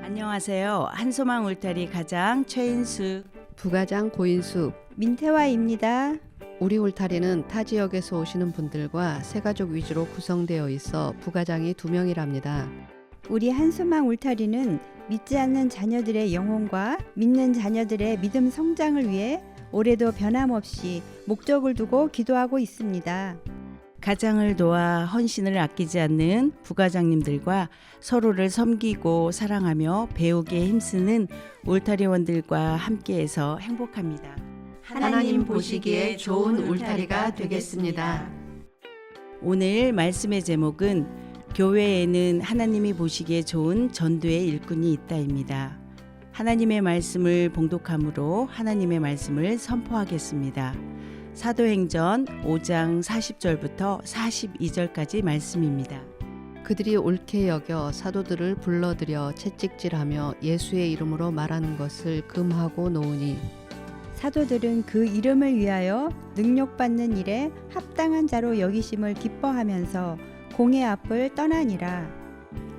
안녕하세요. 한소망 울타리 가장 최인수 부가장 고인수 민태화입니다. 우리 울타리는 타 지역에서 오시는 분들과 새가족 위주로 구성되어 있어 부가장이 2명이랍니다. 우리 한소망 울타리는 믿지 않는 자녀들의 영혼과 믿는 자녀들의 믿음 성장을 위해 올해도 변함없이 목적을 두고 기도하고 있습니다. 가장을 도와 헌신을 아끼지 않는 부가장님들과 서로를 섬기고 사랑하며 배우기에 힘쓰는 울타리원들과 함께해서 행복합니다. 하나님 보시기에 좋은 울타리가 되겠습니다. 오늘 말씀의 제목은 교회에는 하나님이 보시기에 좋은 전도의 일꾼이 있다입니다. 하나님의 말씀을 봉독함으로 하나님의 말씀을 선포하겠습니다. 사도행전 5장 40절부터 42절까지 말씀입니다. 그들이 옳게 여겨 사도들을 불러들여 채찍질하며 예수의 이름으로 말하는 것을 금하고 놓으니 사도들은 그 이름을 위하여 능력받는 일에 합당한 자로 여기심을 기뻐하면서 공회 앞을 떠나니라.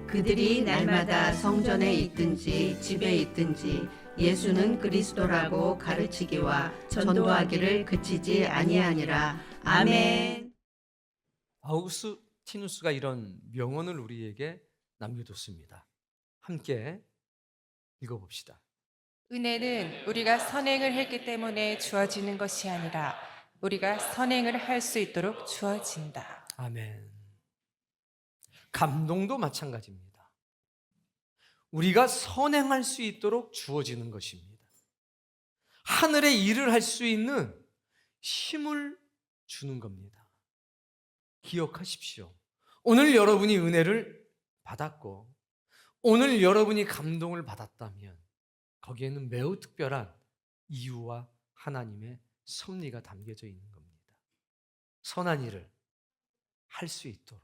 그들이 날마다 성전에 있든지 집에 있든지 예수는 그리스도라고 가르치기와 전도하기를 그치지 아니하니라. 아멘. 아우구스티누스가 이런 명언을 우리에게 남겨뒀습니다. 함께 읽어봅시다. 은혜는 우리가 선행을 했기 때문에 주어지는 것이 아니라 우리가 선행을 할 수 있도록 주어진다. 아멘. 감동도 마찬가지입니다. 우리가 선행할 수 있도록 주어지는 것입니다. 하늘의 일을 할 수 있는 힘을 주는 겁니다. 기억하십시오. 오늘 여러분이 은혜를 받았고 오늘 여러분이 감동을 받았다면 거기에는 매우 특별한 이유와 하나님의 섭리가 담겨져 있는 겁니다. 선한 일을 할 수 있도록,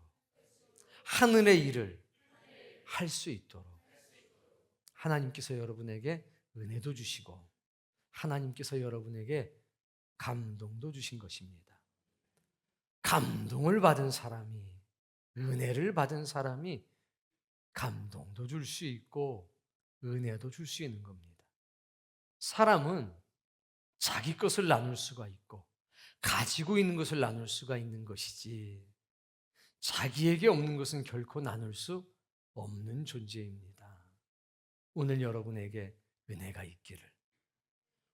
하늘의 일을 할 수 있도록 하나님께서 여러분에게 은혜도 주시고 하나님께서 여러분에게 감동도 주신 것입니다. 감동을 받은 사람이, 은혜를 받은 사람이 감동도 줄 수 있고 은혜도 줄 수 있는 겁니다. 사람은 자기 것을 나눌 수가 있고 가지고 있는 것을 나눌 수가 있는 것이지 자기에게 없는 것은 결코 나눌 수 없는 존재입니다. 오늘 여러분에게 은혜가 있기를,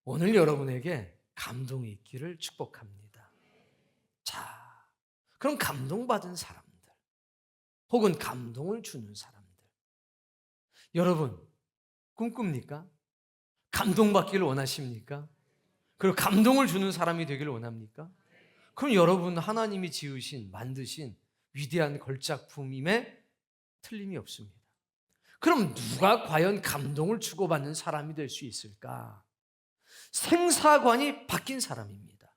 오늘 여러분에게 감동이 있기를 축복합니다. 자, 그럼 감동받은 사람들 혹은 감동을 주는 사람들, 여러분 꿈꿉니까? 감동받기를 원하십니까? 그리고 감동을 주는 사람이 되기를 원합니까? 그럼 여러분 하나님이 지으신, 만드신 위대한 걸작품임에 틀림이 없습니다. 그럼 누가 과연 감동을 주고받는 사람이 될 수 있을까? 생사관이 바뀐 사람입니다.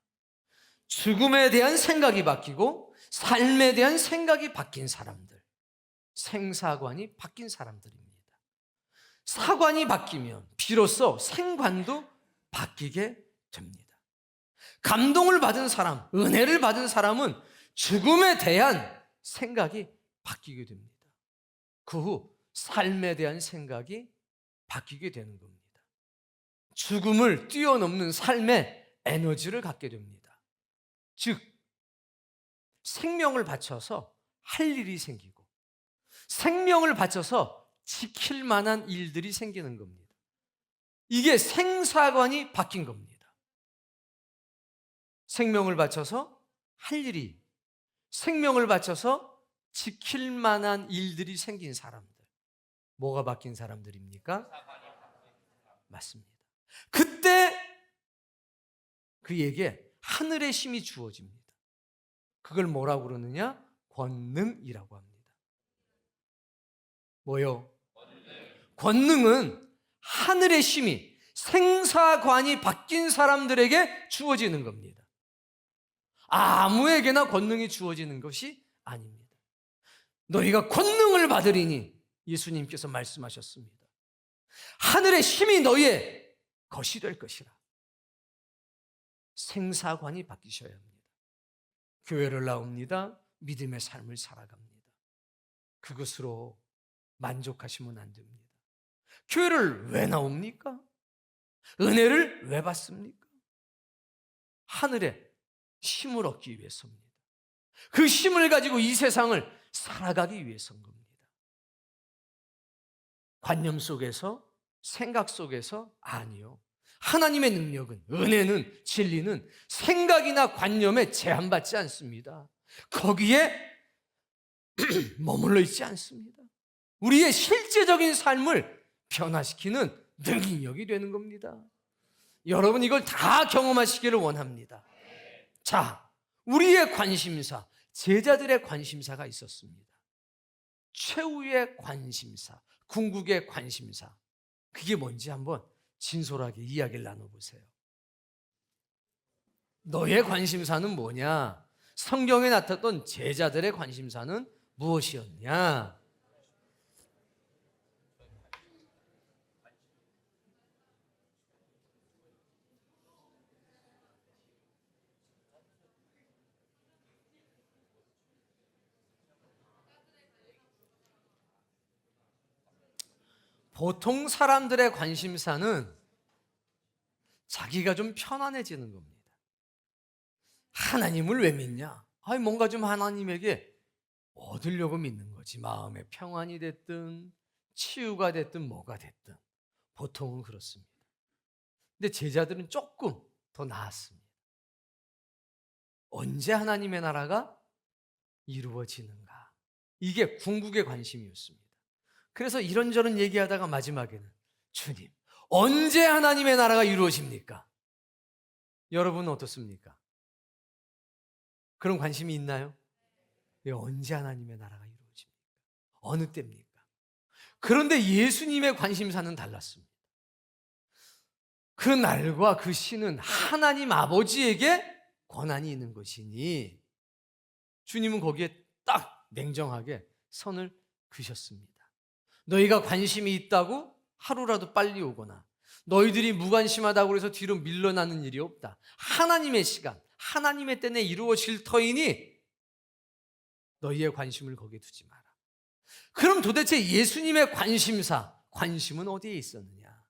죽음에 대한 생각이 바뀌고 삶에 대한 생각이 바뀐 사람들, 생사관이 바뀐 사람들입니다. 사관이 바뀌면 비로소 생관도 바뀌게 됩니다. 감동을 받은 사람, 은혜를 받은 사람은 죽음에 대한 생각이 바뀌게 됩니다. 그 후 삶에 대한 생각이 바뀌게 되는 겁니다. 죽음을 뛰어넘는 삶의 에너지를 갖게 됩니다. 즉, 생명을 바쳐서 할 일이 생기고 생명을 바쳐서 지킬 만한 일들이 생기는 겁니다. 이게 생사관이 바뀐 겁니다. 생명을 바쳐서 할 일이, 생명을 바쳐서 지킬 만한 일들이 생긴 사람들. 뭐가 바뀐 사람들입니까? 맞습니다. 그때 그에게 하늘의 힘이 주어집니다. 그걸 뭐라고 그러느냐? 권능이라고 합니다. 뭐요? 권능은 하늘의 힘이 생사관이 바뀐 사람들에게 주어지는 겁니다. 아무에게나 권능이 주어지는 것이 아닙니다. 너희가 권능을 받으리니 예수님께서 말씀하셨습니다. 하늘의 힘이 너희의 것이 될 것이라. 생사관이 바뀌셔야 합니다. 교회를 나옵니다. 믿음의 삶을 살아갑니다. 그것으로 만족하시면 안 됩니다. 교회를 왜 나옵니까? 은혜를 왜 받습니까? 하늘의 힘을 얻기 위해서입니다. 그 힘을 가지고 이 세상을 살아가기 위해서인 겁니다. 관념 속에서, 생각 속에서 아니요. 하나님의 능력은, 은혜는, 진리는 생각이나 관념에 제한받지 않습니다. 거기에 머물러 있지 않습니다. 우리의 실제적인 삶을 변화시키는 능력이 되는 겁니다. 여러분 이걸 다 경험하시기를 원합니다. 자, 우리의 관심사, 제자들의 관심사가 있었습니다. 최후의 관심사, 궁극의 관심사. 그게 뭔지 한번 진솔하게 이야기를 나눠보세요. 너의 관심사는 뭐냐? 성경에 나타났던 제자들의 관심사는 무엇이었냐? 보통 사람들의 관심사는 자기가 좀 편안해지는 겁니다. 하나님을 왜 믿냐? 아니, 뭔가 좀 하나님에게 얻으려고 믿는 거지. 마음의 평안이 됐든 치유가 됐든 뭐가 됐든 보통은 그렇습니다. 근데 제자들은 조금 더 나았습니다. 언제 하나님의 나라가 이루어지는가? 이게 궁극의 관심이었습니다. 그래서 이런저런 얘기하다가 마지막에는 주님, 언제 하나님의 나라가 이루어집니까? 여러분은 어떻습니까? 그런 관심이 있나요? 언제 하나님의 나라가 이루어집니까? 어느 때입니까? 그런데 예수님의 관심사는 달랐습니다. 그 날과 그 시는 하나님 아버지에게 권한이 있는 것이니 주님은 거기에 딱 냉정하게 선을 그으셨습니다. 너희가 관심이 있다고 하루라도 빨리 오거나 너희들이 무관심하다고 해서 뒤로 밀려나는 일이 없다. 하나님의 시간, 하나님의 때내 이루어질 터이니 너희의 관심을 거기에 두지 마라. 그럼 도대체 예수님의 관심사, 관심은 어디에 있었느냐?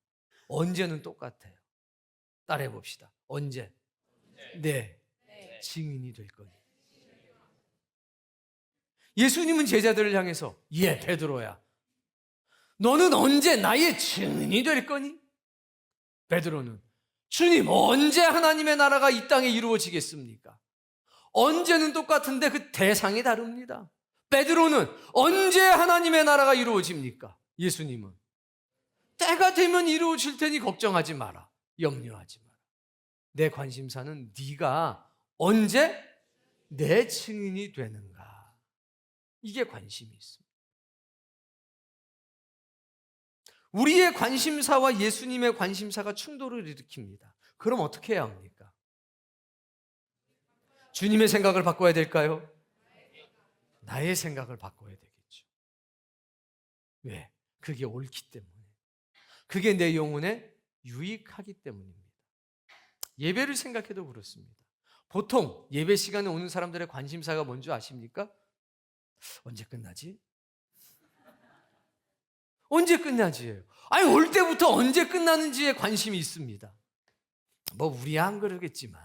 언제는 똑같아요. 따라해 봅시다. 언제? 네. 증인이 될 거니. 예수님은 제자들을 향해서 베드로야, 너는 언제 나의 증인이 될 거니? 베드로는 주님, 언제 하나님의 나라가 이 땅에 이루어지겠습니까? 언제는 똑같은데 그 대상이 다릅니다. 베드로는 언제 하나님의 나라가 이루어집니까? 예수님은 때가 되면 이루어질 테니 걱정하지 마라, 염려하지 마라. 내 관심사는 네가 언제 내 증인이 되는가, 이게 관심이 있습니다. 우리의 관심사와 예수님의 관심사가 충돌을 일으킵니다. 그럼 어떻게 해야 합니까? 주님의 생각을 바꿔야 될까요? 나의 생각을 바꿔야 되겠죠. 왜? 그게 옳기 때문에. 그게 내 영혼에 유익하기 때문입니다. 예배를 생각해도 그렇습니다. 보통 예배 시간에 오는 사람들의 관심사가 뭔지 아십니까? 언제 끝나지? 언제 끝나지예요. 아니, 올 때부터 언제 끝나는지에 관심이 있습니다. 뭐 우리 안 그러겠지만.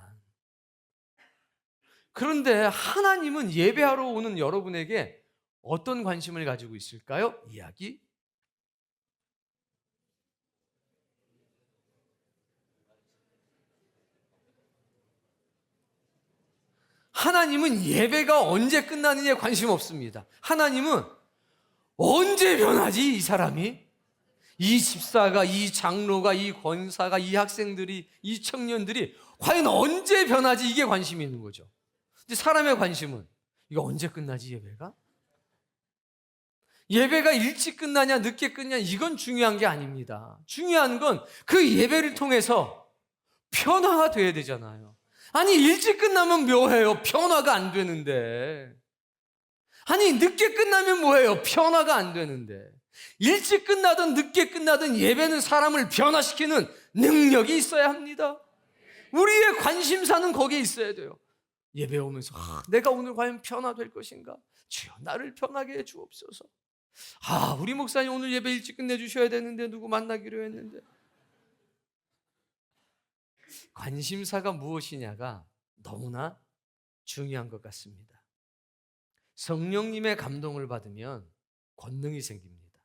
그런데 하나님은 예배하러 오는 여러분에게 어떤 관심을 가지고 있을까요? 이야기. 하나님은 예배가 언제 끝나느냐에 관심 없습니다. 하나님은 언제 변하지 이 사람이? 이 집사가, 이 장로가, 이 권사가, 이 학생들이, 이 청년들이 과연 언제 변하지? 이게 관심이 있는 거죠. 근데 사람의 관심은 이거 언제 끝나지 예배가? 예배가 일찍 끝나냐 늦게 끝나냐 이건 중요한 게 아닙니다. 중요한 건 그 예배를 통해서 변화가 돼야 되잖아요. 아니, 일찍 끝나면 뭐해요? 변화가 안 되는데. 아니, 늦게 끝나면 뭐해요? 변화가 안 되는데. 일찍 끝나든 늦게 끝나든 예배는 사람을 변화시키는 능력이 있어야 합니다. 우리의 관심사는 거기에 있어야 돼요. 예배 오면서 내가 오늘 과연 변화될 것인가? 주여 나를 변하게 해 주옵소서. 우리 목사님 오늘 예배 일찍 끝내주셔야 되는데 누구 만나기로 했는데. 관심사가 무엇이냐가 너무나 중요한 것 같습니다. 성령님의 감동을 받으면 권능이 생깁니다.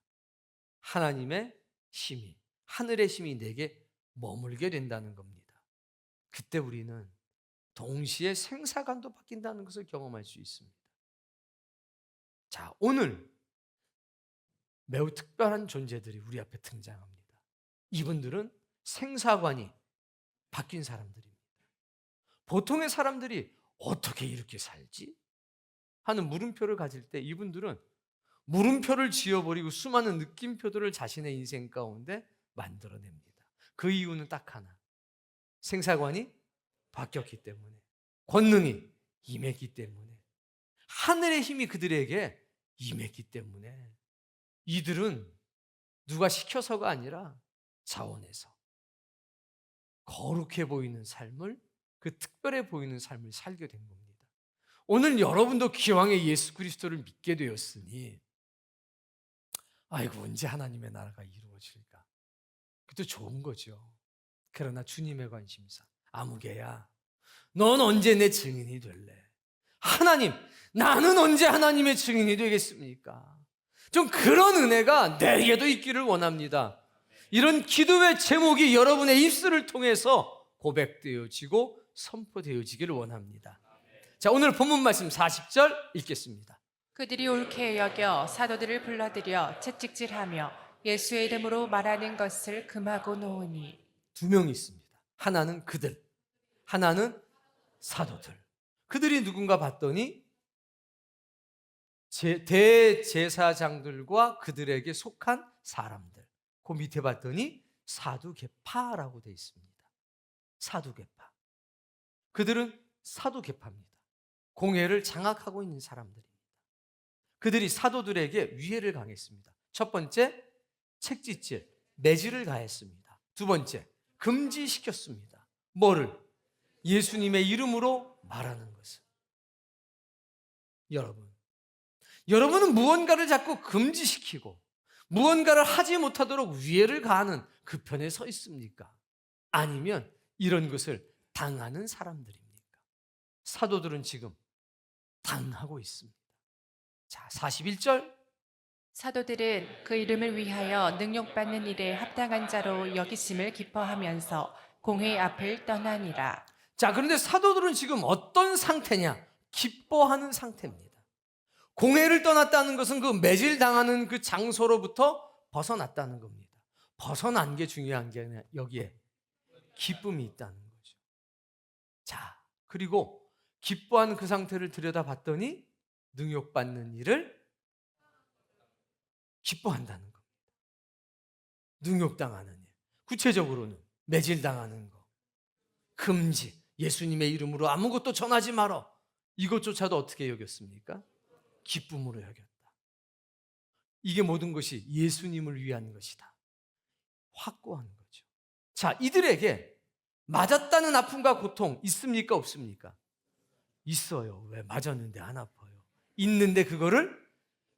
하나님의 힘이, 하늘의 힘이 내게 머물게 된다는 겁니다. 그때 우리는 동시에 생사관도 바뀐다는 것을 경험할 수 있습니다. 자, 오늘 매우 특별한 존재들이 우리 앞에 등장합니다. 이분들은 생사관이 바뀐 사람들입니다. 보통의 사람들이 어떻게 이렇게 살지? 하는 물음표를 가질 때 이분들은 물음표를 지어버리고 수많은 느낌표들을 자신의 인생 가운데 만들어냅니다. 그 이유는 딱 하나. 생사관이 바뀌었기 때문에, 권능이 임했기 때문에, 하늘의 힘이 그들에게 임했기 때문에 이들은 누가 시켜서가 아니라 자원해서 거룩해 보이는 삶을, 그 특별해 보이는 삶을 살게 된 겁니다. 오늘 여러분도 기왕에 예수 그리스도를 믿게 되었으니 아이고 언제 하나님의 나라가 이루어질까? 그것도 좋은 거죠. 그러나 주님의 관심사, 아무개야 넌 언제 내 증인이 될래? 하나님, 나는 언제 하나님의 증인이 되겠습니까? 좀 그런 은혜가 내게도 있기를 원합니다. 이런 기도의 제목이 여러분의 입술을 통해서 고백되어지고 선포되어지기를 원합니다. 자, 오늘 본문 말씀 40절 읽겠습니다. 그들이 옳게 여겨 사도들을 불러들여 채찍질하며 예수의 이름으로 말하는 것을 금하고 놓으니. 두 명이 있습니다. 하나는 그들, 하나는 사도들. 그들이 누군가 봤더니 대제사장들과 그들에게 속한 사람들. 그 밑에 봤더니 사두개파라고 되어 있습니다. 사두개파. 그들은 사두개파입니다. 공회를 장악하고 있는 사람들입니다. 그들이 사도들에게 위해를 가했습니다. 첫 번째, 책짓질, 매질을 가했습니다. 두 번째, 금지시켰습니다. 뭐를? 예수님의 이름으로 말하는 것을. 여러분은 무언가를 자꾸 금지시키고 무언가를 하지 못하도록 위해를 가하는 그 편에 서 있습니까? 아니면 이런 것을 당하는 사람들입니까? 사도들은 지금 당하고 있습니다. 자, 41절. 사도들은 그 이름을 위하여 능욕받는 일에 합당한 자로 여기심을 기뻐하면서 공회 앞을 떠나니라. 자, 그런데 사도들은 지금 어떤 상태냐? 기뻐하는 상태입니다. 공회를 떠났다는 것은 그 매질당하는 그 장소로부터 벗어났다는 겁니다. 벗어난 게 중요한 게 아니라 여기에 기쁨이 있다는 거죠. 자, 그리고 기뻐하는 그 상태를 들여다봤더니 능욕받는 일을 기뻐한다는 겁니다. 능욕당하는 일. 구체적으로는 매질당하는 거, 금지, 예수님의 이름으로 아무것도 전하지 마라. 이것조차도 어떻게 여겼습니까? 기쁨으로 여겼다. 이게 모든 것이 예수님을 위한 것이다. 확고한 거죠. 자, 이들에게 맞았다는 아픔과 고통 있습니까? 없습니까? 있어요. 왜? 맞았는데 안 아파요. 있는데 그거를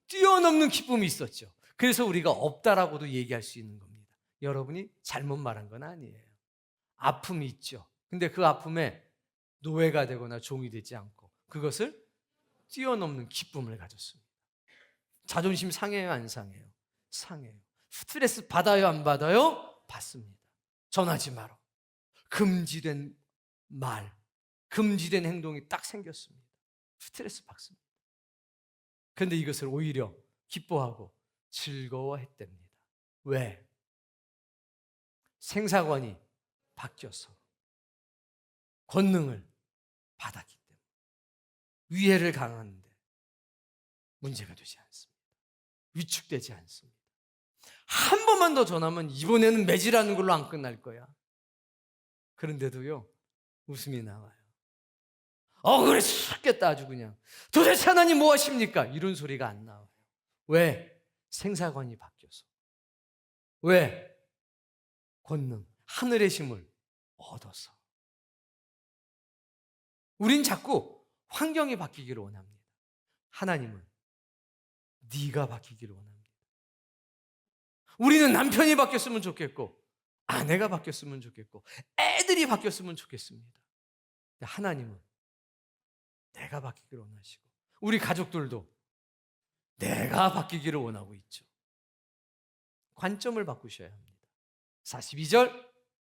뛰어넘는 기쁨이 있었죠. 그래서 우리가 없다라고도 얘기할 수 있는 겁니다. 여러분이 잘못 말한 건 아니에요. 아픔이 있죠. 근데 그 아픔에 노예가 되거나 종이 되지 않고 그것을 뛰어넘는 기쁨을 가졌습니다. 자존심 상해요, 안 상해요? 상해요. 스트레스 받아요, 안 받아요? 받습니다. 전하지 마라. 금지된 말, 금지된 행동이 딱 생겼습니다. 스트레스 받습니다. 그런데 이것을 오히려 기뻐하고 즐거워했답니다. 왜? 생사관이 바뀌어서 권능을 받았기 때문에 위해를 강하는데 문제가 되지 않습니다. 위축되지 않습니다. 한 번만 더 전하면 이번에는 매질하는 걸로 안 끝날 거야. 그런데도요, 웃음이 나와요. 그래 죽겠다 아주 그냥. 도대체 하나님 뭐 하십니까? 이런 소리가 안 나와요. 왜? 생사관이 바뀌어서. 왜? 권능, 하늘의 힘을 얻어서. 우린 자꾸 환경이 바뀌기를 원합니다. 하나님은 네가 바뀌기를 원합니다. 우리는 남편이 바뀌었으면 좋겠고, 아내가 바뀌었으면 좋겠고, 애들이 바뀌었으면 좋겠습니다. 근데 하나님은 내가 바뀌기를 원하시고, 우리 가족들도 내가 바뀌기를 원하고 있죠. 관점을 바꾸셔야 합니다. 42절,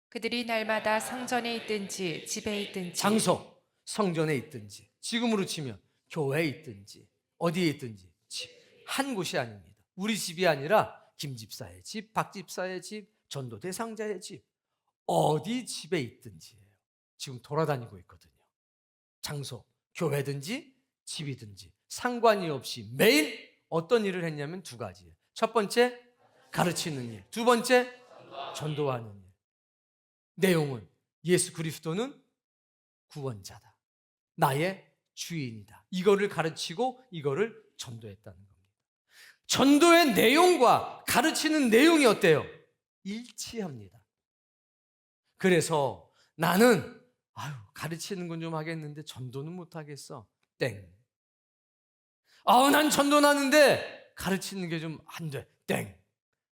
그들이 날마다 성전에 있든지 집에 있든지 장소, 성전에 있든지, 지금으로 치면 교회에 있든지 어디에 있든지 집, 한 곳이 아닙니다. 우리 집이 아니라 김 집사의 집, 박 집사의 집, 전도 대상자의 집, 어디 집에 있든지예요. 지금 돌아다니고 있거든요. 장소, 교회든지 집이든지 상관이 없이 매일 어떤 일을 했냐면 두 가지예요. 첫 번째, 가르치는 일. 두 번째, 전도하는 일. 내용은 예수 그리스도는 구원자다. 나의 주인이다. 이거를 가르치고 이거를 전도했다는 겁니다. 전도의 내용과 가르치는 내용이 어때요? 일치합니다. 그래서 나는 가르치는 건 좀 하겠는데 전도는 못 하겠어. 땡. 난 전도는 하는데 가르치는 게 좀 안 돼. 땡.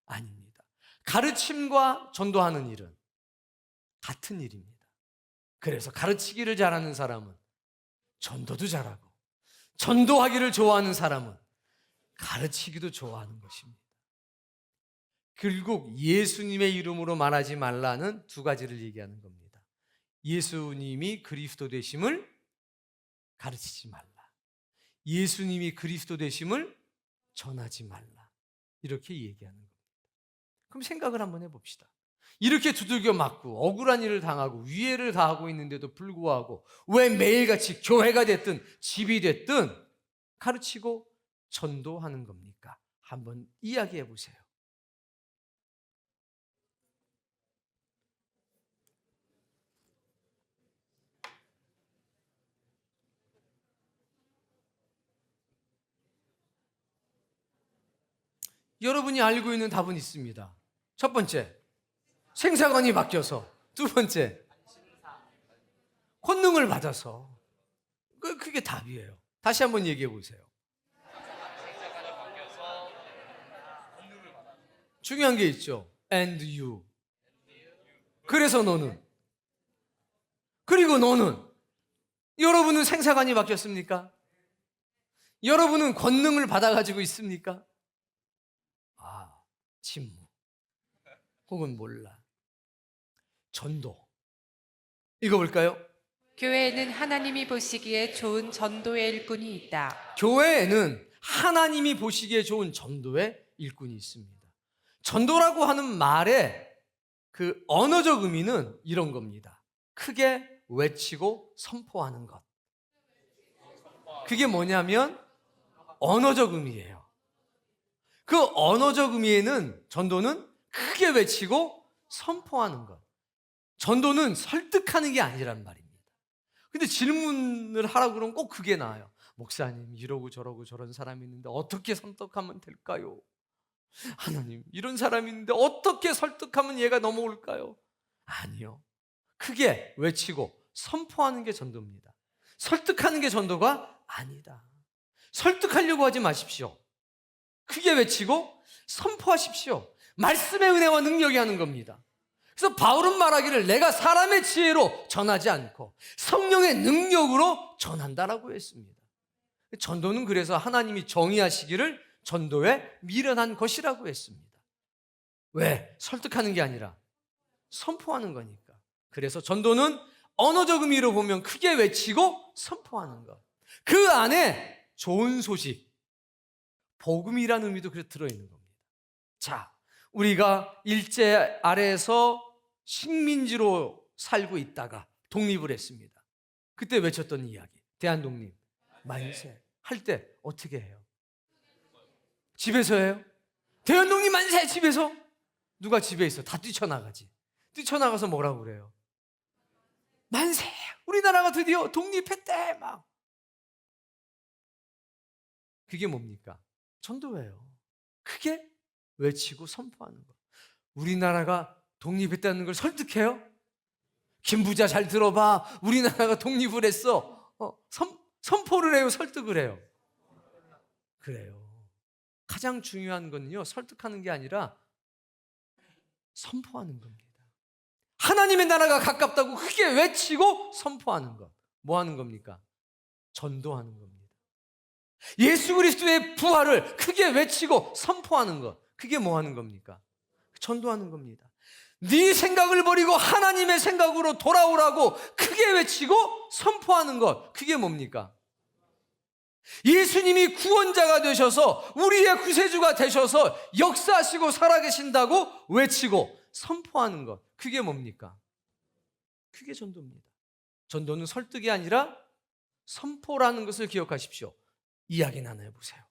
아닙니다. 가르침과 전도하는 일은 같은 일입니다. 그래서 가르치기를 잘하는 사람은 전도도 잘하고, 전도하기를 좋아하는 사람은 가르치기도 좋아하는 것입니다. 결국 예수님의 이름으로 말하지 말라는 두 가지를 얘기하는 겁니다. 예수님이 그리스도 되심을 가르치지 말라. 예수님이 그리스도 되심을 전하지 말라. 이렇게 얘기하는 겁니다. 그럼 생각을 한번 해봅시다. 이렇게 두들겨 맞고 억울한 일을 당하고 위해를 당하고 있는데도 불구하고 왜 매일같이 교회가 됐든 집이 됐든 가르치고 전도하는 겁니까? 한번 이야기해 보세요. 여러분이 알고 있는 답은 있습니다. 첫 번째, 생사관이 바뀌어서. 두 번째, 권능을 받아서. 그게 답이에요. 다시 한번 얘기해 보세요. 중요한 게 있죠. And you. 그래서 너는. 그리고 너는. 여러분은 생사관이 바뀌었습니까? 여러분은 권능을 받아가지고 있습니까? 침묵. 혹은 몰라. 전도. 읽어볼까요? 교회에는 하나님이 보시기에 좋은 전도의 일꾼이 있다. 교회에는 하나님이 보시기에 좋은 전도의 일꾼이 있습니다. 전도라고 하는 말의 그 언어적 의미는 이런 겁니다. 크게 외치고 선포하는 것. 그게 뭐냐면 언어적 의미예요. 그 언어적 의미에는 전도는 크게 외치고 선포하는 것. 전도는 설득하는 게 아니란 말입니다. 근데 질문을 하라고 그러면 꼭 그게 나와요. 목사님, 이러고 저러고 저런 사람이 있는데 어떻게 설득하면 될까요? 하나님, 이런 사람이 있는데 어떻게 설득하면 얘가 넘어올까요? 아니요. 크게 외치고 선포하는 게 전도입니다. 설득하는 게 전도가 아니다. 설득하려고 하지 마십시오. 크게 외치고 선포하십시오. 말씀의 은혜와 능력이 하는 겁니다. 그래서 바울은 말하기를 내가 사람의 지혜로 전하지 않고 성령의 능력으로 전한다라고 했습니다. 전도는 그래서 하나님이 정의하시기를 전도에 미련한 것이라고 했습니다. 왜? 설득하는 게 아니라 선포하는 거니까. 그래서 전도는 언어적 의미로 보면 크게 외치고 선포하는 것. 그 안에 좋은 소식, 복음이라는 의미도 그래 들어있는 겁니다. 자, 우리가 일제 아래에서 식민지로 살고 있다가 독립을 했습니다. 그때 외쳤던 이야기, 대한독립 만세 할 때 어떻게 해요? 집에서 해요? 대한독립 만세 집에서? 누가 집에 있어? 다 뛰쳐나가지. 뛰쳐나가서 뭐라고 그래요? 만세! 우리나라가 드디어 독립했대! 막. 그게 뭡니까? 전도예요. 크게 외치고 선포하는 거. 우리나라가 독립했다는 걸 설득해요? 김부자 잘 들어봐. 우리나라가 독립을 했어. 선포를 해요? 설득을 해요? 그래요. 가장 중요한 건요, 설득하는 게 아니라 선포하는 겁니다. 하나님의 나라가 가깝다고 크게 외치고 선포하는 것. 뭐 하는 겁니까? 전도하는 겁니다. 예수 그리스도의 부활을 크게 외치고 선포하는 것. 그게 뭐 하는 겁니까? 전도하는 겁니다. 네 생각을 버리고 하나님의 생각으로 돌아오라고 크게 외치고 선포하는 것. 그게 뭡니까? 예수님이 구원자가 되셔서 우리의 구세주가 되셔서 역사하시고 살아계신다고 외치고 선포하는 것. 그게 뭡니까? 그게 전도입니다. 전도는 설득이 아니라 선포라는 것을 기억하십시오. 이야기 나눠보세요.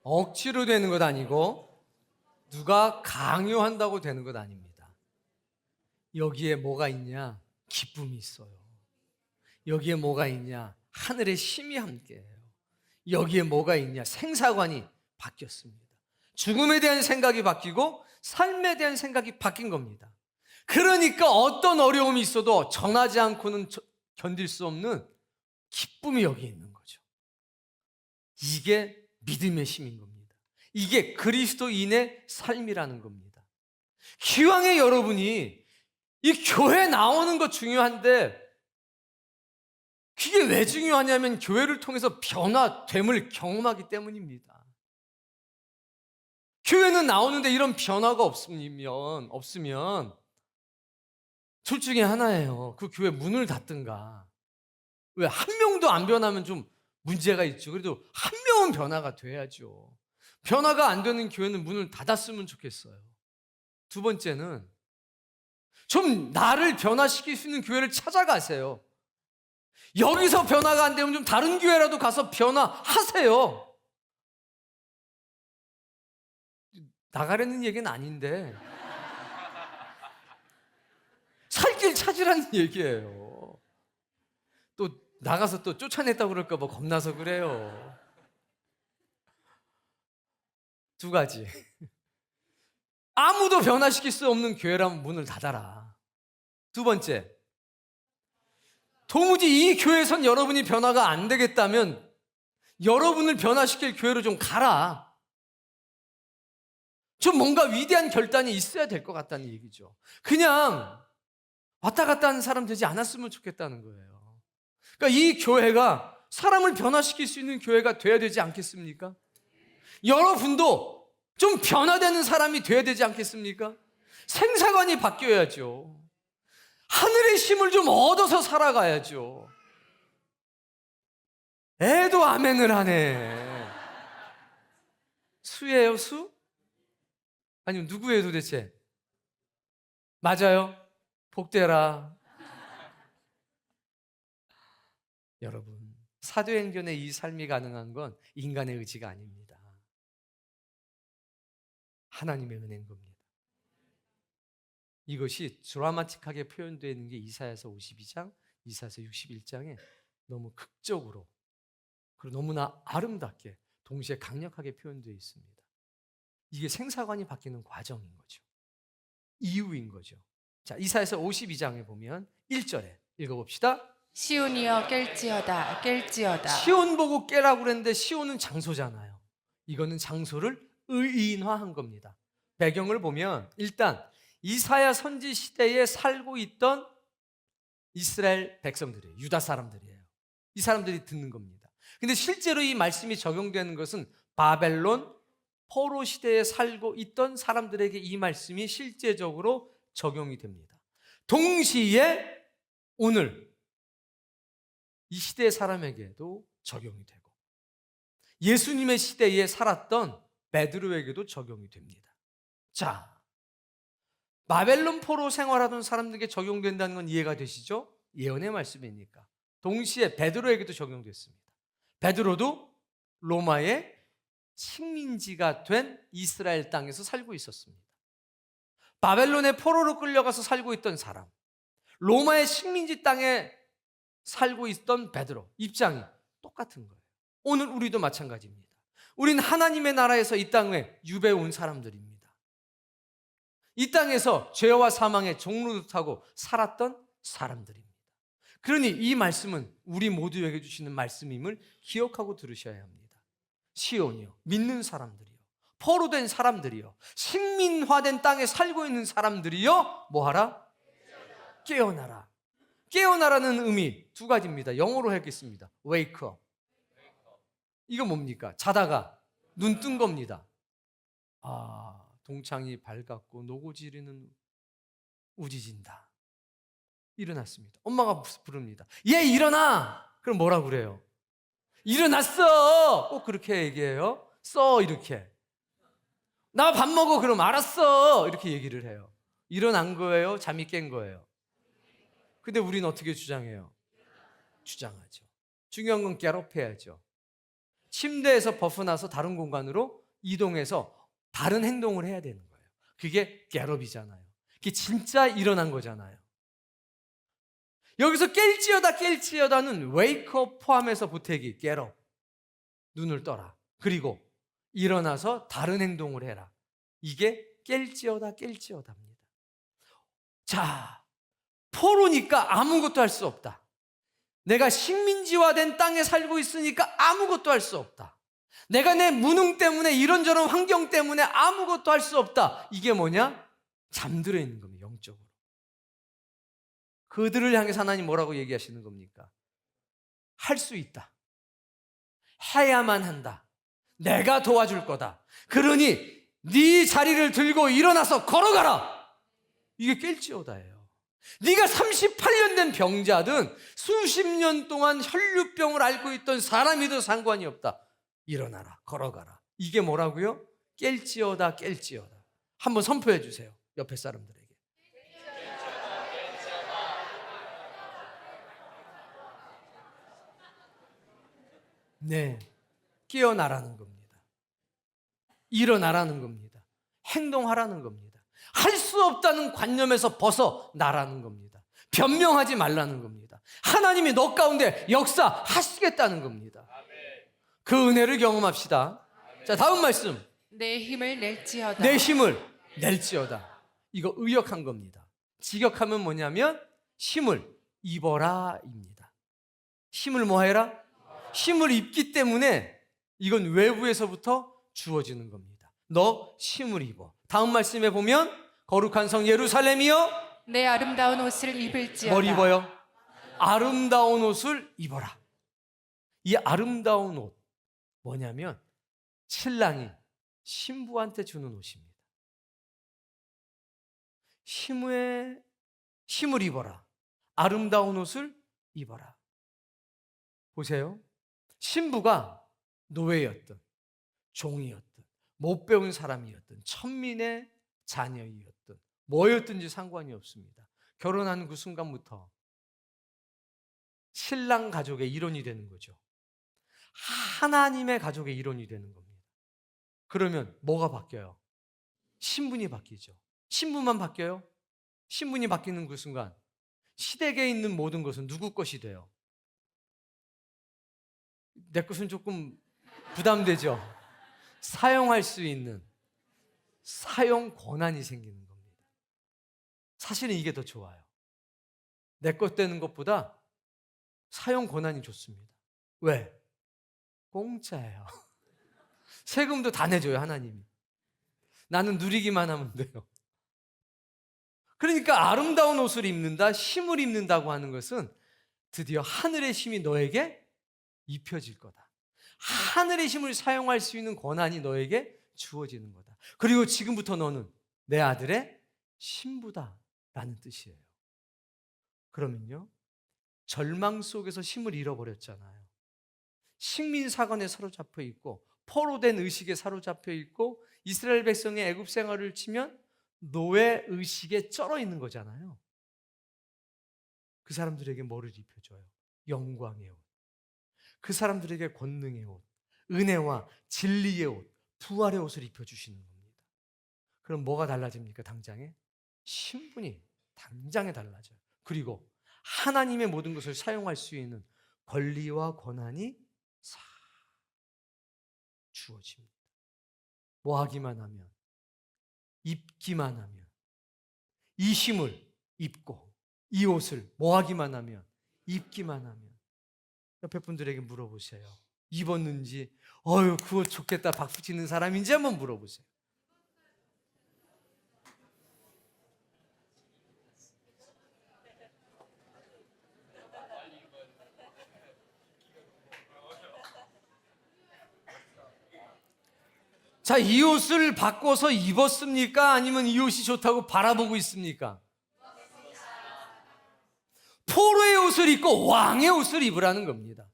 억지로 되는 것 아니고 누가 강요한다고 되는 것 아닙니다. 여기에 뭐가 있냐? 기쁨이 있어요. 여기에 뭐가 있냐? 하늘의 힘이 함께해요. 여기에 뭐가 있냐? 생사관이 바뀌었습니다. 죽음에 대한 생각이 바뀌고 삶에 대한 생각이 바뀐 겁니다. 그러니까 어떤 어려움이 있어도 전하지 않고는 견딜 수 없는 기쁨이 여기 있는 거죠. 이게 믿음의 힘인 겁니다. 이게 그리스도인의 삶이라는 겁니다. 기왕에 여러분이 이 교회 나오는 거 중요한데 그게 왜 중요하냐면 교회를 통해서 변화됨을 경험하기 때문입니다. 교회는 나오는데 이런 변화가 없으면 둘 중에 하나예요. 그 교회 문을 닫든가. 왜? 한 명도 안 변하면 좀 문제가 있죠. 그래도 한 명은 변화가 돼야죠. 변화가 안 되는 교회는 문을 닫았으면 좋겠어요. 두 번째는 좀 나를 변화시킬 수 있는 교회를 찾아가세요. 여기서 변화가 안 되면 좀 다른 교회라도 가서 변화하세요. 나가려는 얘기는 아닌데 살 길 찾으라는 얘기예요. 또 나가서 또 쫓아냈다고 그럴까 봐 겁나서 그래요. 두 가지. 아무도 변화시킬 수 없는 교회라면 문을 닫아라. 두 번째, 도무지 이 교회에선 여러분이 변화가 안 되겠다면 여러분을 변화시킬 교회로 좀 가라. 좀 뭔가 위대한 결단이 있어야 될 것 같다는 얘기죠. 그냥 왔다 갔다 하는 사람 되지 않았으면 좋겠다는 거예요. 그러니까 이 교회가 사람을 변화시킬 수 있는 교회가 돼야 되지 않겠습니까? 여러분도 좀 변화되는 사람이 돼야 되지 않겠습니까? 생사관이 바뀌어야죠. 하늘의 힘을 좀 얻어서 살아가야죠. 애도 아멘을 하네. 수예요, 수? 아니면 누구예요 도대체? 맞아요. 복되라. 여러분, 사도행전의 이 삶이 가능한 건 인간의 의지가 아닙니다. 하나님의 은혜인 겁니다. 이것이 드라마틱하게 표현되어 있는 게 이사야서 52장, 이사야서 61장에 너무 극적으로 그리고 너무나 아름답게 동시에 강력하게 표현되어 있습니다. 이게 생사관이 바뀌는 과정인 거죠. 이유인 거죠. 자, 이사야서 52장에 보면 1절에 읽어봅시다. 시온이여 깰지어다 깰지어다. 시온 보고 깨라고 그랬는데 시온은 장소잖아요. 이거는 장소를 의인화한 겁니다. 배경을 보면 일단 이사야 선지 시대에 살고 있던 이스라엘 백성들이에요. 유다 사람들이에요. 이 사람들이 듣는 겁니다. 근데 실제로 이 말씀이 적용되는 것은 바벨론, 포로 시대에 살고 있던 사람들에게 이 말씀이 실제적으로 적용이 됩니다. 동시에 오늘 이 시대의 사람에게도 적용이 되고 예수님의 시대에 살았던 베드로에게도 적용이 됩니다. 자, 바벨론 포로 생활하던 사람들에게 적용된다는 건 이해가 되시죠? 예언의 말씀이니까. 동시에 베드로에게도 적용됐습니다. 베드로도 로마의 식민지가 된 이스라엘 땅에서 살고 있었습니다. 바벨론의 포로로 끌려가서 살고 있던 사람, 로마의 식민지 땅에 살고 있던 베드로 입장이 똑같은 거예요. 오늘 우리도 마찬가지입니다. 우린 하나님의 나라에서 이 땅에 유배 온 사람들입니다. 이 땅에서 죄와 사망의 종노릇하고 살았던 사람들입니다. 그러니 이 말씀은 우리 모두에게 주시는 말씀임을 기억하고 들으셔야 합니다. 시온이요, 믿는 사람들이요, 포로된 사람들이요, 식민화된 땅에 살고 있는 사람들이요, 뭐하라? 깨어나라. 깨어나라는 의미 두 가지입니다. 영어로 하겠습니다. Wake up. 이거 뭡니까? 자다가 눈 뜬 겁니다. 아, 동창이 밝았고 노고지리는 우지진다. 일어났습니다. 엄마가 부릅니다. 얘 일어나! 그럼 뭐라 그래요? 일어났어! 꼭 그렇게 얘기해요. 써 이렇게. 나 밥 먹어. 그럼 알았어. 이렇게 얘기를 해요. 일어난 거예요? 잠이 깬 거예요? 근데 우리는 어떻게 주장해요? 주장하죠. 중요한 건 겟업해야죠. 침대에서 벗어나서 다른 공간으로 이동해서 다른 행동을 해야 되는 거예요. 그게 겟업이잖아요. 그게 진짜 일어난 거잖아요. 여기서 깰지어다는 웨이크업 포함해서 보태기, 겟업. 눈을 떠라. 그리고 일어나서 다른 행동을 해라. 이게 깰지어다입니다. 자, 포로니까 아무것도 할 수 없다. 내가 식민지화된 땅에 살고 있으니까 아무것도 할 수 없다. 내가 내 무능 때문에 이런저런 환경 때문에 아무것도 할 수 없다. 이게 뭐냐? 잠들어 있는 겁니다. 영적으로. 그들을 향해서 하나님 뭐라고 얘기하시는 겁니까? 할 수 있다. 해야만 한다. 내가 도와줄 거다. 그러니 네 자리를 들고 일어나서 걸어가라. 이게 깰지어다예요. 네가 38년 된 병자든 수십 년 동안 혈류병을 앓고 있던 사람이든 상관이 없다. 일어나라, 걸어가라. 이게 뭐라고요? 깰지어다. 한번 선포해 주세요. 옆에 사람들에게. 네, 깨어나라는 겁니다. 일어나라는 겁니다. 행동하라는 겁니다. 할 수 없다는 관념에서 벗어나라는 겁니다. 변명하지 말라는 겁니다. 하나님이 너 가운데 역사하시겠다는 겁니다. 그 은혜를 경험합시다. 자, 다음 말씀. 내 힘을 낼지어다. 내 힘을 낼지어다. 이거 의역한 겁니다. 직역하면 뭐냐면 힘을 입어라입니다. 힘을 뭐 해라? 힘을 입기 때문에 이건 외부에서부터 주어지는 겁니다. 너 힘을 입어. 다음 말씀에 보면 거룩한 성 예루살렘이여 내 아름다운 옷을 입을지어다. 뭘 입어요? 아름다운 옷을 입어라. 이 아름다운 옷 뭐냐면 신랑이 신부한테 주는 옷입니다. 힘을 입어라. 아름다운 옷을 입어라. 보세요. 신부가 노예였던, 종이었던, 못 배운 사람이었던, 천민의 자녀이었던, 뭐였든지 상관이 없습니다. 결혼한 그 순간부터 신랑 가족의 일원이 되는 거죠. 하나님의 가족의 일원이 되는 겁니다. 그러면 뭐가 바뀌어요? 신분이 바뀌죠. 신분만 바뀌어요? 신분이 바뀌는 그 순간 시댁에 있는 모든 것은 누구 것이 돼요? 내 것은 조금 부담되죠. 사용할 수 있는 사용 권한이 생기는 겁니다. 사실은 이게 더 좋아요. 내 것 되는 것보다 사용 권한이 좋습니다. 왜? 공짜예요. 세금도 다 내줘요, 하나님이. 나는 누리기만 하면 돼요. 그러니까 아름다운 옷을 입는다, 힘을 입는다고 하는 것은 드디어 하늘의 힘이 너에게 입혀질 거다. 하늘의 힘을 사용할 수 있는 권한이 너에게 주어지는 거다. 그리고 지금부터 너는 내 아들의 신부다라는 뜻이에요. 그러면요, 절망 속에서 힘을 잃어버렸잖아요. 식민사관에 사로잡혀 있고 포로된 의식에 사로잡혀 있고 이스라엘 백성의 애굽 생활을 치면 노예 의식에 쩔어 있는 거잖아요. 그 사람들에게 뭐를 입혀줘요? 영광의 옷. 그 사람들에게 권능의 옷, 은혜와 진리의 옷, 부활의 옷을 입혀주시는 겁니다. 그럼 뭐가 달라집니까? 당장에? 신분이 당장에 달라져요. 그리고 하나님의 모든 것을 사용할 수 있는 권리와 권한이 싹 주어집니다. 뭐 하기만 하면, 입기만 하면, 이 힘을 입고 이 옷을 뭐 하기만 하면, 입기만 하면. 옆에 분들에게 물어보세요. 입었는지, 어휴 그 옷 좋겠다 박수 치는 사람인지 한번 물어보세요. 자, 이 옷을 바꿔서 입었습니까? 아니면 이 옷이 좋다고 바라보고 있습니까? 포로의 옷을 입고 왕의 옷을 입으라는 겁니다.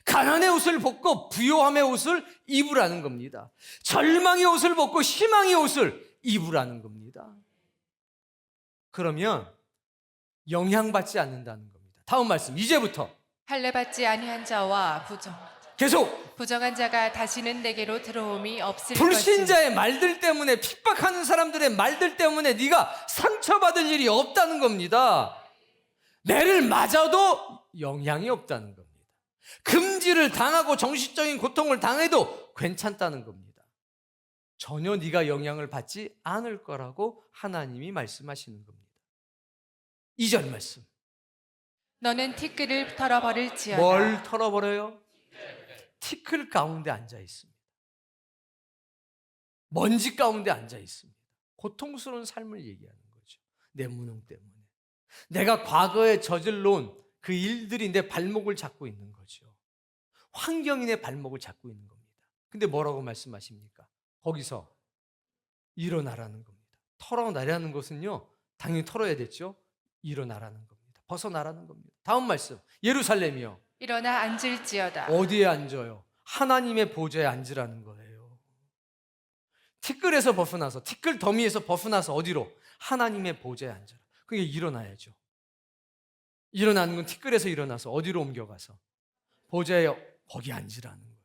가난의 옷을 벗고 부요함의 옷을 입으라는 겁니다. 절망의 옷을 벗고 희망의 옷을 입으라는 겁니다. 그러면 영향받지 않는다는 겁니다. 다음 말씀, 이제부터 할례받지 아니한 자와 계속 부정한 자가 다시는 내게로 들어옴이 없을 것이니 불신자의 말들 때문에, 핍박하는 사람들의 말들 때문에 네가 상처받을 일이 없다는 겁니다. 매를 맞아도 영향이 없다는 겁니다. 금지를 당하고 정신적인 고통을 당해도 괜찮다는 겁니다. 전혀 네가 영향을 받지 않을 거라고 하나님이 말씀하시는 겁니다. 2절 말씀. 너는 티끌을 털어버릴지어다. 뭘 털어버려요? 티끌 가운데 앉아 있습니다. 먼지 가운데 앉아 있습니다. 고통스러운 삶을 얘기하는 거죠. 내 무능 때문에. 내가 과거에 저질러온 그 일들이 내 발목을 잡고 있는 거죠. 환경이 내 발목을 잡고 있는 겁니다. 근데 뭐라고 말씀하십니까? 거기서 일어나라는 겁니다. 털어나라는 것은요, 당연히 털어야 됐죠. 일어나라는 겁니다. 벗어나라는 겁니다. 다음 말씀. 예루살렘이요. 일어나 앉을지어다. 어디에 앉아요? 하나님의 보좌에 앉으라는 거예요. 티끌에서 벗어나서, 티끌 더미에서 벗어나서 어디로? 하나님의 보좌에 앉아라. 그게 일어나야죠. 일어나는 건 티끌에서 일어나서 어디로 옮겨가서? 보좌에 거기 앉으라는 거예요.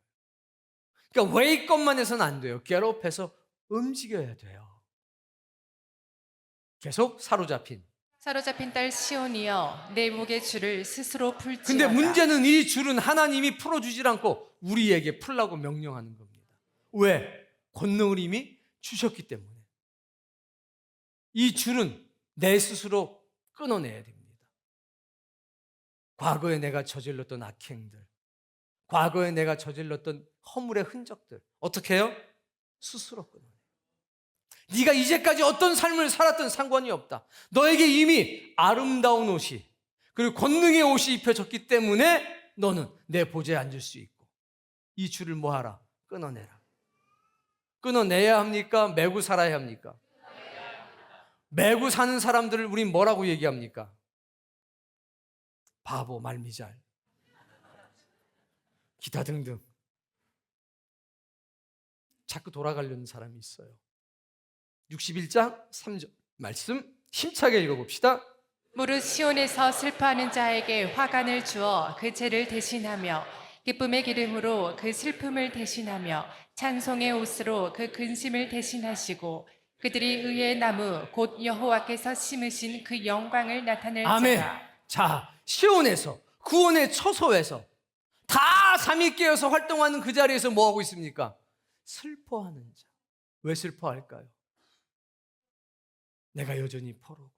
그러니까 wake up만 해서는 안 돼요. get up해서 움직여야 돼요. 계속 사로잡힌 딸 시온이여 내 목의 줄을 스스로 풀지어다. 근데 문제는 이 줄은 하나님이 풀어주질 않고 우리에게 풀라고 명령하는 겁니다. 왜? 권능을 이미 주셨기 때문에. 이 줄은 내 스스로 끊어내야 됩니다. 과거에 내가 저질렀던 악행들, 과거에 내가 저질렀던 허물의 흔적들, 어떻게 해요? 스스로 끊어내요. 네가 이제까지 어떤 삶을 살았든 상관이 없다. 너에게 이미 아름다운 옷이, 그리고 권능의 옷이 입혀졌기 때문에 너는 내 보좌에 앉을 수 있고, 이 줄을 뭐하라? 끊어내라. 끊어내야 합니까? 메고 살아야 합니까? 메고 사는 사람들을 우린 뭐라고 얘기합니까? 바보, 말미잘, 기타 등등. 자꾸 돌아가려는 사람이 있어요. 61장 3절 말씀 힘차게 읽어봅시다. 무릇 시온에서 슬퍼하는 자에게 화관을 주어 그 죄를 대신하며 기쁨의 기름으로 그 슬픔을 대신하며 찬송의 옷으로 그 근심을 대신하시고 그들이 의의 나무 곧 여호와께서 심으신 그 영광을 나타낼지라. 아멘. 자, 시온에서, 구원의 처소에서 다 잠이 깨어서 활동하는 그 자리에서 뭐하고 있습니까? 슬퍼하는 자. 왜 슬퍼할까요? 내가 여전히 포로고,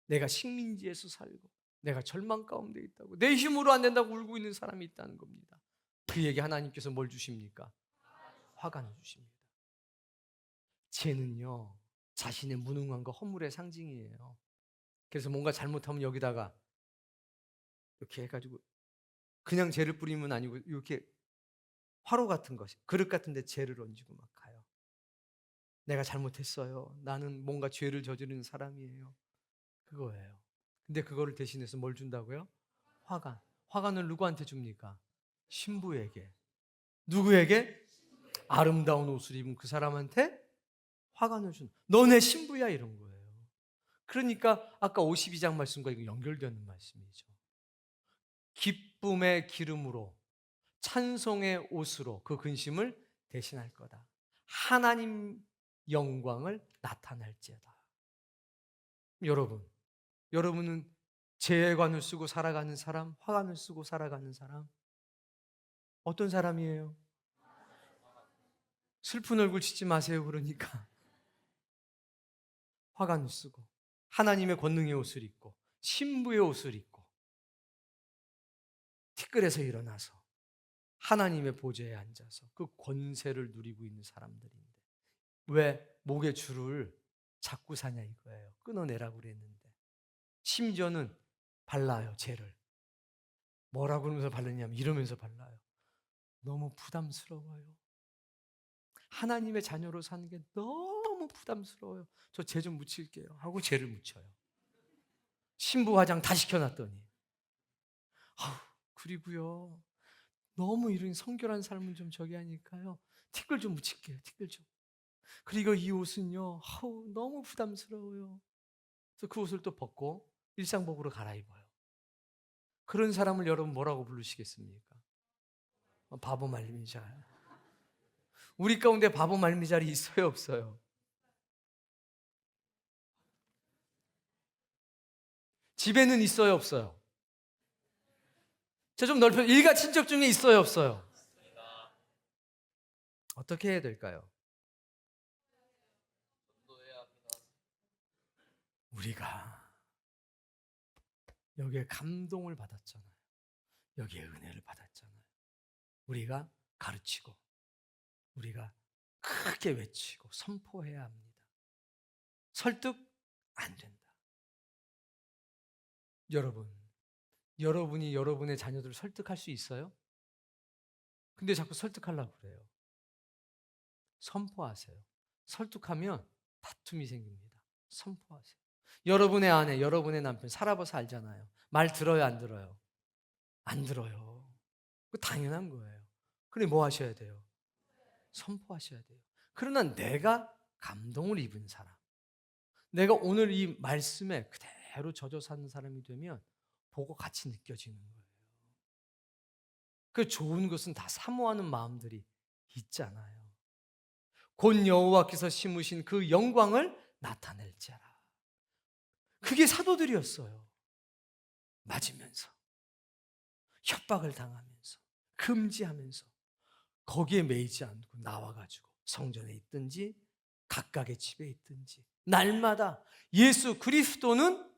내가 식민지에서 살고, 내가 절망 가운데 있다고, 내 힘으로 안 된다고 울고 있는 사람이 있다는 겁니다. 그에게 하나님께서 뭘 주십니까? 화관을 주십니다. 죄는요, 자신의 무능함과 허물의 상징이에요. 그래서 뭔가 잘못하면 여기다가 이렇게 해가지고 그냥 죄를 뿌리면 아니고 이렇게 화로 같은 것이, 그릇 같은 데 죄를 얹고 막 가요. 내가 잘못했어요. 나는 뭔가 죄를 저지르는 사람이에요. 그거예요. 근데 그거를 대신해서 뭘 준다고요? 화관. 화관을 누구한테 줍니까? 신부에게. 누구에게? 아름다운 옷을 입은 그 사람한테 화관을 준. 너네 신부야, 이런 거예요. 그러니까 아까 52장 말씀과 이거 연결되는 말씀이죠. 기쁨의 기름으로, 찬송의 옷으로 그 근심을 대신할 거다. 하나님 영광을 나타낼지어다. 여러분은 재관을 쓰고 살아가는 사람, 화관을 쓰고 살아가는 사람, 어떤 사람이에요? 슬픈 얼굴 짓지 마세요 그러니까 화관을 쓰고 하나님의 권능의 옷을 입고 신부의 옷을 입고 티끌에서 일어나서 하나님의 보좌에 앉아서 그 권세를 누리고 있는 사람들인데 왜 목에 줄을 잡고 사냐 이거예요. 끊어내라고 그랬는데 심지어는 발라요. 죄를 뭐라고 그러면서 바르냐면 이러면서 발라요. 너무 부담스러워요. 하나님의 자녀로 사는 게 너무 부담스러워요. 저 죄 좀 묻힐게요 하고 죄를 묻혀요. 신부 화장 다 시켜놨더니 그리고요 너무 이런 성결한 삶은 좀 저기 하니까요 티끌 좀 묻힐게요. 티끌 좀. 그리고 이 옷은요 너무 부담스러워요. 그래서 그 옷을 또 벗고 일상복으로 갈아입어요. 그런 사람을 여러분 뭐라고 부르시겠습니까? 바보 말미잘. 우리 가운데 바보 말미잘이 있어요 없어요? 집에는 있어요 없어요? 저 좀 넓혀 일가 친척 중에 있어요 없어요? 어떻게 해야 될까요? 우리가 여기에 감동을 받았잖아요. 여기에 은혜를 받았잖아요. 우리가 가르치고 우리가 크게 외치고 선포해야 합니다. 설득 안 된다. 여러분이 여러분의 자녀들을 설득할 수 있어요? 근데 자꾸 설득하려고 그래요. 선포하세요. 설득하면 다툼이 생깁니다. 선포하세요. 여러분의 아내, 여러분의 남편 살아봐서 알잖아요. 말 들어요 안 들어요? 안 들어요. 그거 당연한 거예요. 그래 뭐 하셔야 돼요? 선포하셔야 돼요. 그러나 내가 감동을 입은 사람, 내가 오늘 이 말씀에 그대로 젖어 사는 사람이 되면 보고 같이 느껴지는 거예요. 그 좋은 것은 다 사모하는 마음들이 있잖아요. 곧 여호와께서 심으신 그 영광을 나타낼지어라. 그게 사도들이었어요. 맞으면서 협박을 당하면서 금지하면서 거기에 매이지 않고 나와가지고 성전에 있든지 각각의 집에 있든지 날마다 예수 그리스도는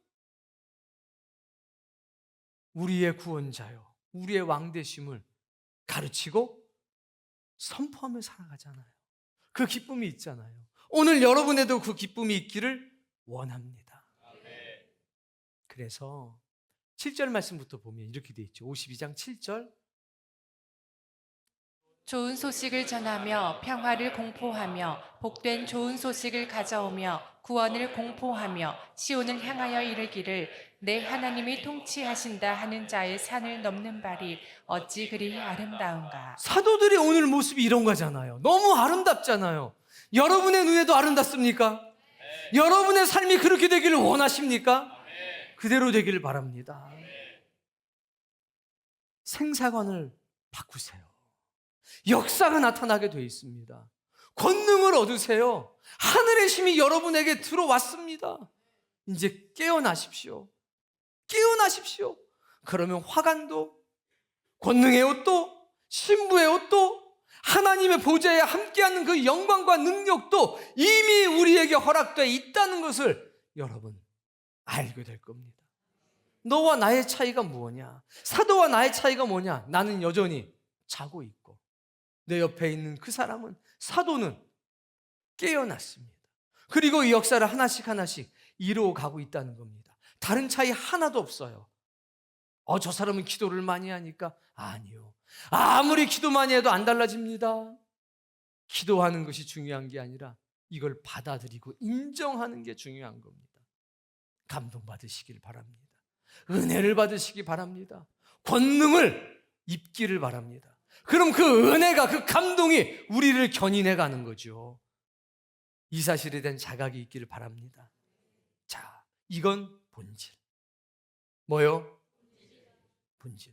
우리의 구원자요 우리의 왕되심을 가르치고 선포하며 살아가잖아요. 그 기쁨이 있잖아요. 오늘 여러분에도 그 기쁨이 있기를 원합니다. 그래서 7절 말씀부터 보면 이렇게 돼 있죠. 52장 7절. 좋은 소식을 전하며 평화를 공포하며 복된 좋은 소식을 가져오며 구원을 공포하며 시온을 향하여 이르기를 내 하나님이 통치하신다 하는 자의 산을 넘는 발이 어찌 그리 아름다운가. 사도들의 오늘 모습이 이런 거잖아요. 너무 아름답잖아요. 여러분의 눈에도 아름답습니까? 여러분의 삶이 그렇게 되기를 원하십니까? 그대로 되기를 바랍니다. 생사관을 바꾸세요. 역사가 나타나게 되어 있습니다. 권능을 얻으세요. 하늘의 힘이 여러분에게 들어왔습니다. 이제 깨어나십시오. 깨어나십시오. 그러면 화관도 권능의 옷도 신부의 옷도 하나님의 보좌에 함께하는 그 영광과 능력도 이미 우리에게 허락되어 있다는 것을 여러분 알게 될 겁니다. 너와 나의 차이가 무엇이냐? 사도와 나의 차이가 뭐냐? 나는 여전히 자고 있고 내 옆에 있는 그 사람은 사도는 깨어났습니다. 그리고 이 역사를 하나씩 하나씩 이루어가고 있다는 겁니다. 다른 차이 하나도 없어요. 저 사람은 기도를 많이 하니까 아니요. 아무리 기도 많이 해도 안 달라집니다. 기도하는 것이 중요한 게 아니라 이걸 받아들이고 인정하는 게 중요한 겁니다. 감동받으시길 바랍니다. 은혜를 받으시기 바랍니다. 권능을 입기를 바랍니다. 그럼 그 은혜가 그 감동이 우리를 견인해 가는 거죠. 이 사실에 대한 자각이 있기를 바랍니다. 자, 이건 본질. 뭐요? 본질.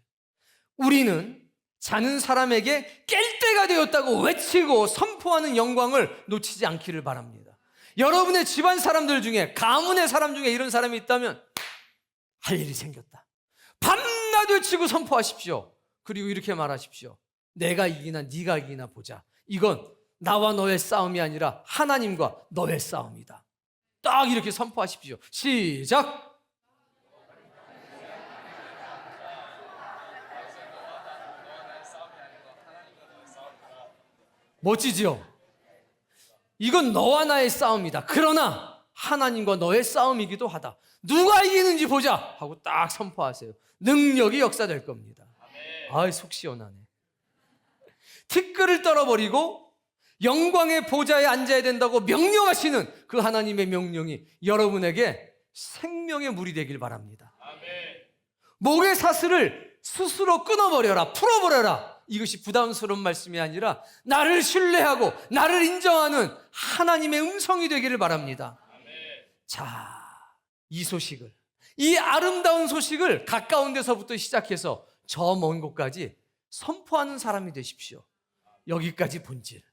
우리는 자는 사람에게 깰 때가 되었다고 외치고 선포하는 영광을 놓치지 않기를 바랍니다. 여러분의 집안 사람들 중에, 가문의 사람 중에 이런 사람이 있다면 할 일이 생겼다. 밤낮 외치고 선포하십시오. 그리고 이렇게 말하십시오. 내가 이기나 네가 이기나 보자. 이건 나와 너의 싸움이 아니라 하나님과 너의 싸움이다. 딱 이렇게 선포하십시오. 시작. 멋지지요? 이건 너와 나의 싸움이다. 그러나 하나님과 너의 싸움이기도 하다. 누가 이기는지 보자 하고 딱 선포하세요. 능력이 역사될 겁니다. 아이, 속 시원하네. 티끌을 떨어버리고 영광의 보좌에 앉아야 된다고 명령하시는 그 하나님의 명령이 여러분에게 생명의 물이 되길 바랍니다. 목의 사슬을 스스로 끊어버려라, 풀어버려라. 이것이 부담스러운 말씀이 아니라 나를 신뢰하고 나를 인정하는 하나님의 음성이 되기를 바랍니다. 자, 이 소식을, 이 아름다운 소식을 가까운 데서부터 시작해서 저 먼 곳까지 선포하는 사람이 되십시오. 여기까지 본질.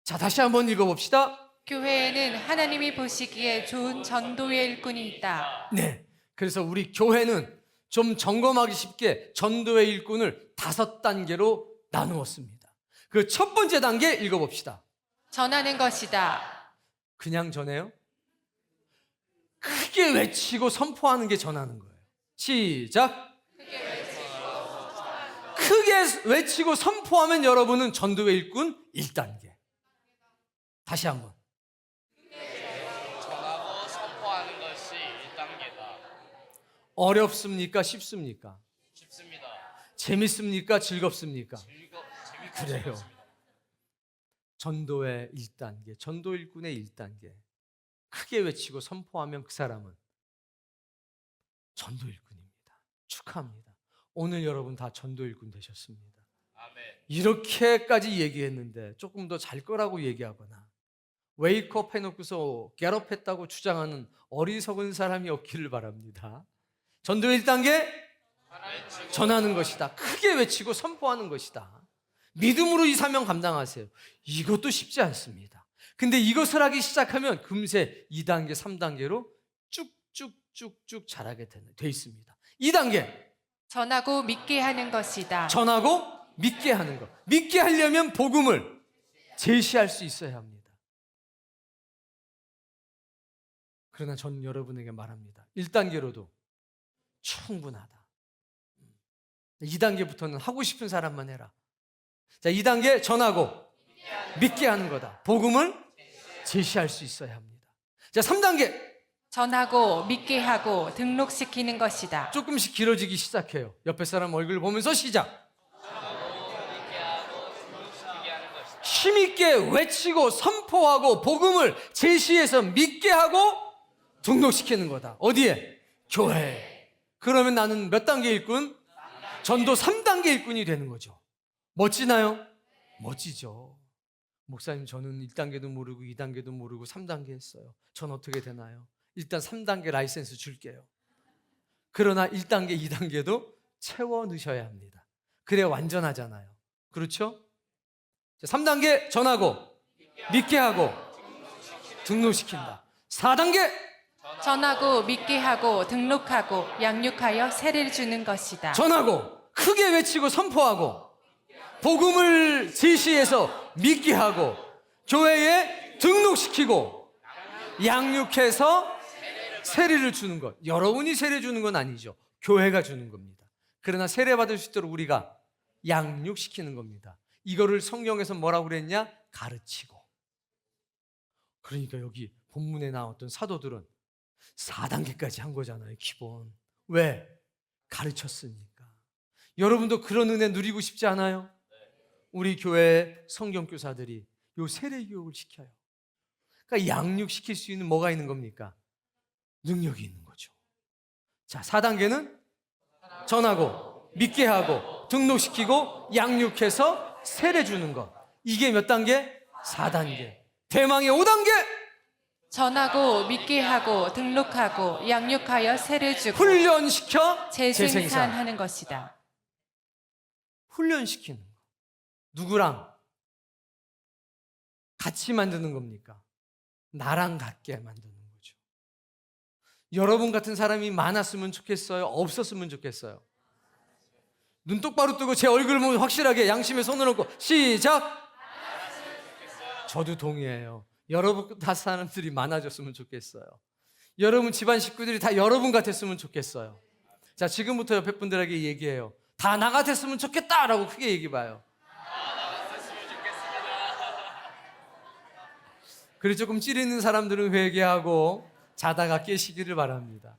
자, 다시 한번 읽어봅시다. 교회에는 하나님이 보시기에 좋은 전도의 일꾼이 있다. 네, 그래서 우리 교회는 좀 점검하기 쉽게 전도의 일꾼을 5단계로 나누었습니다. 그 첫 번째 단계 읽어봅시다. 전하는 것이다. 그냥 전해요? 크게 외치고 선포하는 게 전하는 거예요. 시작. 크게 외치고 선포하면 여러분은 전도의 일꾼 1단계. 다시 한번. 전하고 선포하는 것이 1단계다. 어렵습니까? 쉽습니까? 쉽습니다. 재밌습니까? 즐겁습니까? 재밌고 그래요. 전도의 1단계, 전도 일꾼의 1단계. 크게 외치고 선포하면 그 사람은 전도 일꾼입니다. 축하합니다. 오늘 여러분 다 전도 일꾼 되셨습니다. 아멘. 이렇게까지 얘기했는데 조금 더 잘 거라고 얘기하거나 웨이크업 해놓고서 겟업했다고 주장하는 어리석은 사람이 없기를 바랍니다. 전도 1단계 전하는 것이다. 크게 외치고 선포하는 것이다. 믿음으로 이 사명 감당하세요. 이것도 쉽지 않습니다. 근데 이것을 하기 시작하면 금세 2단계, 3단계로 쭉쭉쭉쭉 자라게 돼 있습니다. 2단계 전하고 믿게 하는 것이다. 전하고 믿게 하는 것. 믿게 하려면 복음을 제시할 수 있어야 합니다. 그러나 전 여러분에게 말합니다. 1단계로도 충분하다. 2단계부터는 하고 싶은 사람만 해라. 자, 2단계 전하고 믿게 하는 거다. 복음을 제시할 수 있어야 합니다. 자, 3단계 전하고 믿게 하고 등록시키는 것이다. 조금씩 길어지기 시작해요. 옆에 사람 얼굴 보면서 시작. 힘있게 외치고 선포하고 복음을 제시해서 믿게 하고 등록시키는 거다. 어디에? 교회에. 그러면 나는 몇 단계 일꾼? 전도 3단계 일꾼이 되는 거죠. 멋지나요? 멋지죠. 목사님, 저는 1단계도 모르고 2단계도 모르고 3단계 했어요. 전 어떻게 되나요? 일단 3단계 라이센스 줄게요. 그러나 1단계, 2단계도 채워 넣으셔야 합니다. 그래야 완전하잖아요. 그렇죠? 3단계 전하고 믿게 하고 등록시킨다. 4단계 전하고 믿게 하고 등록하고 양육하여 세례를 주는 것이다. 전하고 크게 외치고 선포하고 복음을 제시해서 믿게 하고 교회에 등록시키고 양육해서 세례를 주는 것. 여러분이 세례 주는 건 아니죠. 교회가 주는 겁니다. 그러나 세례 받을 수 있도록 우리가 양육시키는 겁니다. 이거를 성경에서 뭐라고 그랬냐? 가르치고. 그러니까 여기 본문에 나왔던 사도들은 4단계까지 한 거잖아요. 기본. 왜? 가르쳤으니까. 여러분도 그런 은혜 누리고 싶지 않아요? 우리 교회 성경교사들이 요 세례 교육을 시켜요. 그러니까 양육시킬 수 있는 뭐가 있는 겁니까? 능력이 있는 거죠. 자, 4단계는 전하고 믿게 하고 등록시키고 양육해서 세례 주는 것. 이게 몇 단계? 4단계. 대망의 5단계 전하고 믿게 하고 등록하고 양육하여 세례 주고 훈련시켜 재생산. 재생산하는 것이다. 훈련시키는 거. 누구랑 같이 만드는 겁니까? 나랑 같게 만드는 거죠. 여러분 같은 사람이 많았으면 좋겠어요? 없었으면 좋겠어요? 눈 똑바로 뜨고 제 얼굴 보면 확실하게 양심에 손을 얹고 시작. 저도 동의해요. 여러분 다 사람들이 많아졌으면 좋겠어요. 여러분 집안 식구들이 다 여러분 같았으면 좋겠어요. 자, 지금부터 옆에 분들에게 얘기해요. 다 나 같았으면 좋겠다라고 크게 얘기해봐요. 그리고 조금 찌르는 사람들은 회개하고 자다가 깨시기를 바랍니다.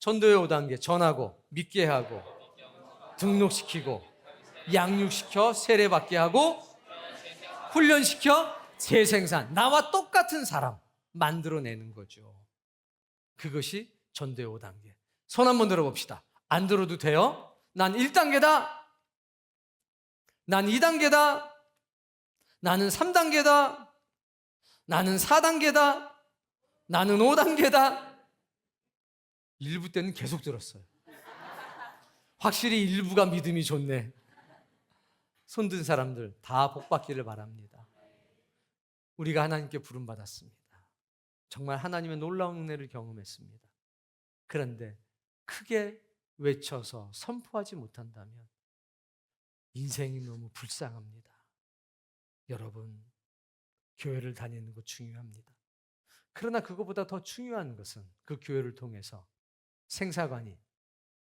전도의 5단계 전하고 믿게 하고 등록시키고 양육시켜 세례받게 하고 훈련시켜 재생산, 나와 똑같은 사람 만들어내는 거죠. 그것이 전도의 5단계. 손 한번 들어봅시다. 안 들어도 돼요? 난 1단계다. 난 2단계다. 나는 3단계다. 나는 4단계다. 나는 5단계다. 일부 때는 계속 들었어요. 확실히 일부가 믿음이 좋네. 손든 사람들 다 복받기를 바랍니다. 우리가 하나님께 부름받았습니다. 정말 하나님의 놀라운 은혜를 경험했습니다. 그런데 크게 외쳐서 선포하지 못한다면 인생이 너무 불쌍합니다. 여러분, 교회를 다니는 것 중요합니다. 그러나 그것보다 더 중요한 것은 그 교회를 통해서 생사관이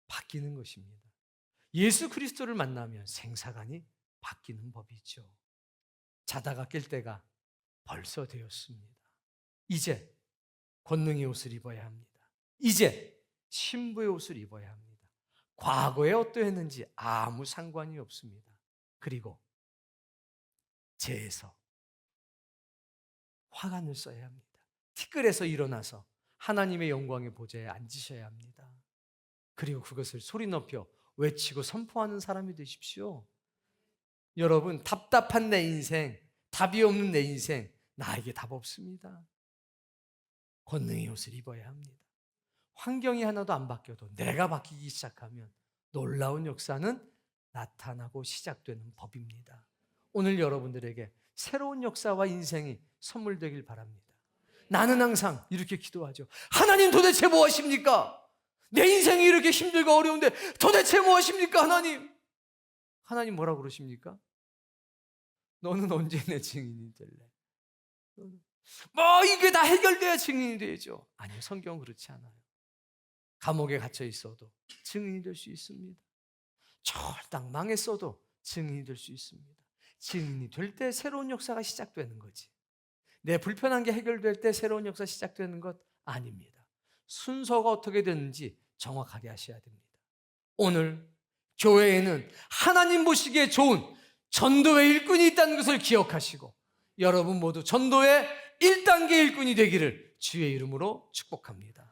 바뀌는 것입니다. 예수 그리스도를 만나면 생사관이 바뀌는 법이죠. 자다가 깰 때가 벌써 되었습니다. 이제 권능의 옷을 입어야 합니다. 이제 신부의 옷을 입어야 합니다. 과거에 어떠했는지 아무 상관이 없습니다. 그리고 죄에서 화관을 써야 합니다. 티끌에서 일어나서 하나님의 영광의 보좌에 앉으셔야 합니다. 그리고 그것을 소리 높여 외치고 선포하는 사람이 되십시오. 여러분, 답답한 내 인생, 답이 없는 내 인생, 나에게 답 없습니다. 권능의 옷을 입어야 합니다. 환경이 하나도 안 바뀌어도 내가 바뀌기 시작하면 놀라운 역사는 나타나고 시작되는 법입니다. 오늘 여러분들에게 새로운 역사와 인생이 선물되길 바랍니다. 나는 항상 이렇게 기도하죠. 하나님, 도대체 무엇입니까? 내 인생이 이렇게 힘들고 어려운데 도대체 무엇입니까? 하나님. 하나님 뭐라고 그러십니까? 너는 언제 내 증인이 될래? 뭐 이게 다 해결돼야 증인이 되죠. 아니요, 성경은 그렇지 않아요. 감옥에 갇혀 있어도 증인이 될 수 있습니다. 철당 망했어도 증인이 될 수 있습니다. 증인이 될 때 새로운 역사가 시작되는 거지. 내 불편한 게 해결될 때 새로운 역사 시작되는 것 아닙니다. 순서가 어떻게 되는지 정확하게 하셔야 됩니다. 오늘 교회에는 하나님 보시기에 좋은 전도의 일꾼이 있다는 것을 기억하시고 여러분 모두 전도의 1단계 일꾼이 되기를 주의 이름으로 축복합니다.